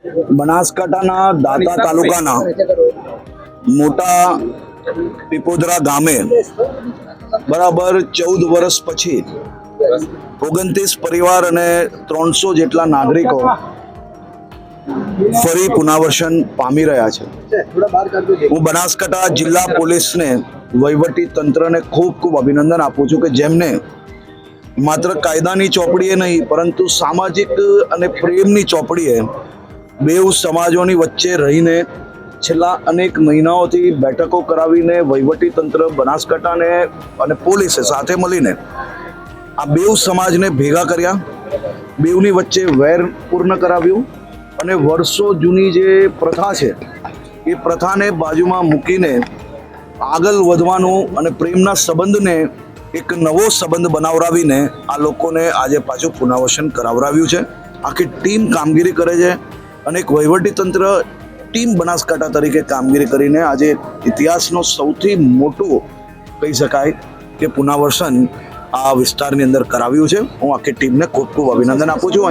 બનાસકાંઠાના દાંતા તાલુકાના મોટા પીપોદરા ગામે બરાબર 14 વર્ષ પછી 29 પરિવાર અને 300 જેટલા નાગરિકો ફરી પુનર્વસન પામી રહ્યા છે. હું બનાસકાંઠા જિલ્લા પોલીસને, વહીવટી તંત્રને ખૂબ ખૂબ અભિનંદન આપું છું કે જેમને માત્ર કાયદાની ચોપડીએ નહીં પરંતુ સામાજિક અને પ્રેમની ચોપડીએ બેઉ સમાજોની વચ્ચે રહીને છેલ્લા અનેક મહિનાઓથી બેઠકો કરાવીને વહીવટી તંત્ર બનાસકાંઠાને અને પોલીસે સાથે મળીને આ બેઉ સમાજને ભેગા કર્યા, બેઉની વચ્ચે વેર પૂર્ણ કરાવ્યું અને વર્ષો જૂની જે પ્રથા છે એ પ્રથાને બાજુમાં મૂકીને આગળ વધવાનું અને પ્રેમના સંબંધને એક નવો સંબંધ બનાવરાવીને આ લોકોને આજે પાછું પુનર્વસન કરાવરાવ્યું છે. આખી ટીમ કામગીરી કરે છે અને એક વહીવટી તંત્ર ટીમ બનાસકાંઠા તરીકે કામગીરી કરીને આજે ઇતિહાસનો સૌથી મોટું કહી શકાય કે પુનર્વસન આ વિસ્તારની અંદર કરાવ્યું છે. હું આખી ટીમને ખૂબ ખૂબ અભિનંદન આપું છું.